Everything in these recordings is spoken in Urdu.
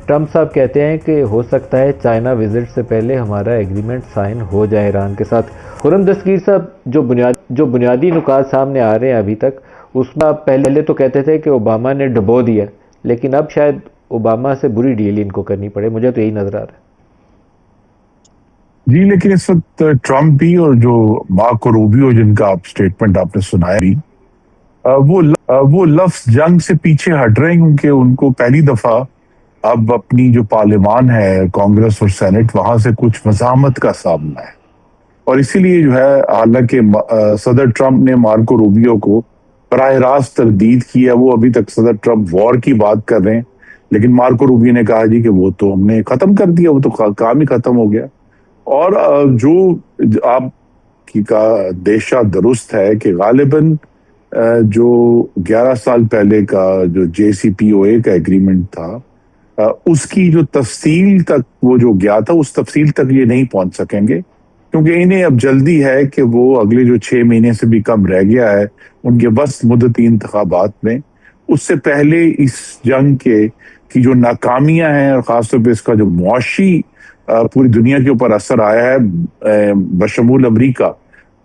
ٹرمپ صاحب کہتے ہیں کہ ہو سکتا ہے چائنا وزٹ سے پہلے ہمارا ایگریمنٹ سائن ہو جائے ایران کے ساتھ۔ خرم دستگیر صاحب، جو بنیادی نکات سامنے آ رہے ہیں ابھی تک، اس میں آپ پہلے تو کہتے تھے کہ اوباما نے ڈبو دیا، لیکن اب شاید اوباما سے بری ڈیل ان کو کرنی پڑے، مجھے تو یہی نظر آ رہا ہے۔ جی لیکن اس وقت ٹرمپ بھی اور جو مارکو روبیو جن کا سٹیٹمنٹ آپ نے سنایا بھی، وہ لفظ جنگ سے پیچھے ہٹ رہے ہیں، کیونکہ ان کو پہلی دفعہ اب اپنی جو پارلیمان ہے، کانگریس اور سینٹ، وہاں سے کچھ مزاحمت کا سامنا ہے، اور اسی لیے جو ہے، حالانکہ صدر ٹرمپ نے مارکو روبیو کو براہ راست تردید کی ہے، وہ ابھی تک صدر ٹرمپ وار کی بات کر رہے ہیں، لیکن مارکو روبیو نے کہا جی کہ وہ تو ہم نے ختم کر دیا، وہ تو کام ہی ختم ہو گیا۔ اور جو آپ کی کا دیشہ درست ہے کہ غالباً جو 11 سال پہلے کا جو جے سی پی او اے کا ایگریمنٹ تھا، اس کی جو تفصیل تک وہ جو گیا تھا، اس تفصیل تک یہ نہیں پہنچ سکیں گے، کیونکہ انہیں اب جلدی ہے کہ وہ اگلے جو 6 مہینے سے بھی کم رہ گیا ہے ان کے بس مدتی انتخابات میں، اس سے پہلے اس جنگ کی جو ناکامیاں ہیں، اور خاص طور پہ اس کا جو معاشی پوری دنیا کے اوپر اثر آیا ہے بشمول امریکہ،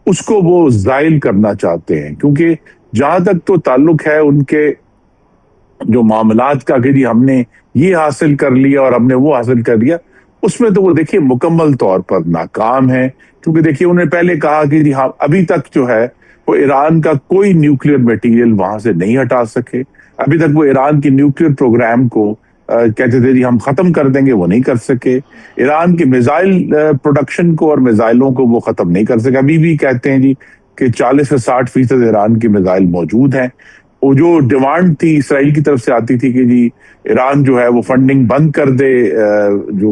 اس کو وہ زائل کرنا چاہتے ہیں، کیونکہ جہاں تک تو تعلق ہے ان کے جو معاملات کا کہ جی ہم نے یہ حاصل کر لیا اور ہم نے وہ حاصل کر لیا، اس میں تو وہ دیکھیے مکمل طور پر ناکام ہے، کیونکہ دیکھیے انہوں نے پہلے کہا کہ جی ہاں ابھی تک جو ہے وہ ایران کا کوئی نیوکلیر میٹیریل وہاں سے نہیں ہٹا سکے، ابھی تک وہ ایران کی نیوکلیر پروگرام کو کہتے تھے جی ہم ختم کر دیں گے، وہ نہیں کر سکے، ایران کے میزائل پروڈکشن کو اور میزائلوں کو وہ ختم نہیں کر سکے، ابھی بھی کہتے ہیں جی کہ 40 سے 60% ایران کے میزائل موجود ہیں۔ وہ جو ڈیمانڈ تھی اسرائیل کی طرف سے آتی تھی کہ جی ایران جو ہے وہ فنڈنگ بند کر دے، جو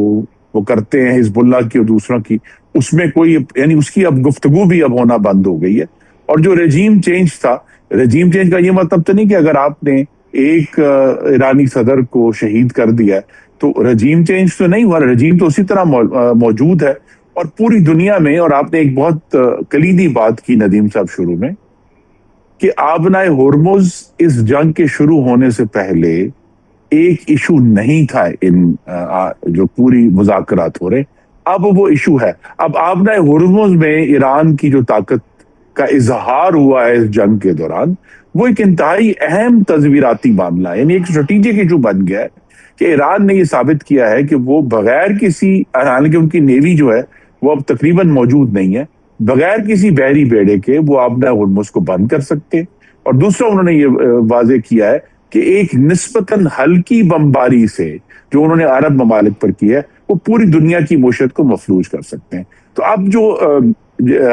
وہ کرتے ہیں حزب اللہ کی اور دوسروں کی، اس میں کوئی یعنی اس کی اب گفتگو بھی اب ہونا بند ہو گئی ہے۔ اور جو رجیم چینج تھا، رجیم چینج کا یہ مطلب تو نہیں کہ اگر آپ نے ایک ایرانی صدر کو شہید کر دیا تو رجیم چینج تو نہیں ہوا، رجیم تو اسی طرح موجود ہے، اور پوری دنیا میں۔ اور آپ نے ایک بہت کلیدی بات کی ندیم صاحب شروع میں، کہ آبنائے ہرمز اس جنگ کے شروع ہونے سے پہلے ایک ایشو نہیں تھا، ان جو پوری مذاکرات ہو رہے، اب وہ ایشو ہے۔ اب آبنائے ہرمز میں ایران کی جو طاقت کا اظہار ہوا ہے اس جنگ کے دوران، وہ ایک انتہائی اہم تصویراتی معاملہ ہے، یعنی ایک اسٹریٹجک ایشو بن گیا ہے کہ ایران نے یہ ثابت کیا ہے کہ وہ بغیر کسی، حالانکہ ان کی نیوی جو ہے وہ اب تقریباً موجود نہیں ہے، بغیر کسی بحری بیڑے کے وہ آبنائے ہرمز کو بند کر سکتے۔ اور دوسرا انہوں نے یہ واضح کیا ہے کہ ایک نسبتاً ہلکی بمباری سے جو انہوں نے عرب ممالک پر کی ہے، وہ پوری دنیا کی معیشت کو مفلوج کر سکتے ہیں۔ تو اب جو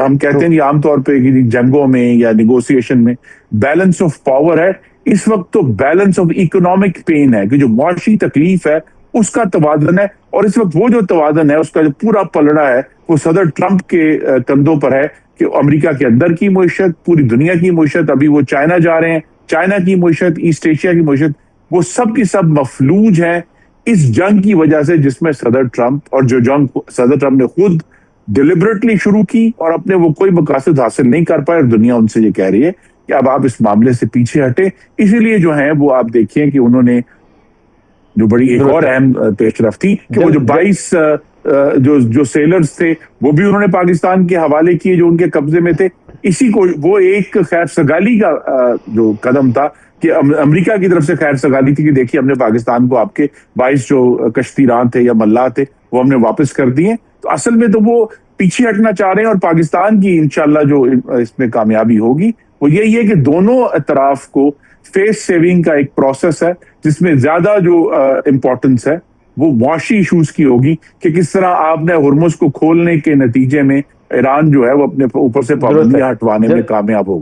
ہم کہتے ہیں عام طور پہ جنگوں میں یا نیگوسیشن میں بیلنس آف پاور ہے، اس وقت تو بیلنس آف اکنامک پین ہے، کہ جو معاشی تکلیف ہے اس کا توازن ہے، اور اس وقت وہ جو توازن ہے اس کا جو پورا پلڑا ہے وہ صدر ٹرمپ کے کندھوں پر ہے، کہ امریکہ کے اندر کی معیشت، پوری دنیا کی معیشت، ابھی وہ چائنا جا رہے ہیں، چائنا کی معیشت، ایسٹ ایشیا کی معیشت، وہ سب کی سب مفلوج ہیں اس جنگ کی وجہ سے، جس میں صدر ٹرمپ، اور جو جنگ صدر ٹرمپ نے خود ڈیلیبریٹلی شروع کی اور اپنے وہ کوئی مقاصد حاصل نہیں کر پائے، اور دنیا ان سے یہ کہہ رہی ہے کہ اب آپ اس معاملے سے پیچھے ہٹیں۔ اسی لیے جو ہیں وہ آپ دیکھیں کہ انہوں نے جو بڑی ایک اور اہم پیش رفت تھی کہ وہ جو 22 جو سیلرز تھے وہ بھی انہوں نے پاکستان کے حوالے کیے جو ان کے قبضے میں تھے۔ اسی کو وہ ایک خیر سگالی کا جو قدم تھا کہ امریکہ کی طرف سے خیر سگالی تھی کہ دیکھیے ہم نے پاکستان کو آپ کے 22 جو کشتی ران تھے یا ملاح تھے وہ ہم نے واپس کر دیے۔ تو اصل میں تو وہ پیچھے ہٹنا چاہ رہے ہیں، اور پاکستان کی انشاءاللہ جو اس میں کامیابی ہوگی وہ یہی ہے کہ دونوں اطراف کو فیس سیونگ کا ایک پروسیس ہے، جس میں زیادہ جو امپورٹنس ہے وہ معاشی ایشوز کی ہوگی، کہ کس طرح آپ نے ہرمز کو کھولنے کے نتیجے میں ایران جو ہے وہ اپنے اوپر سے پابندیاں ہٹوانے میں کامیاب ہوگا۔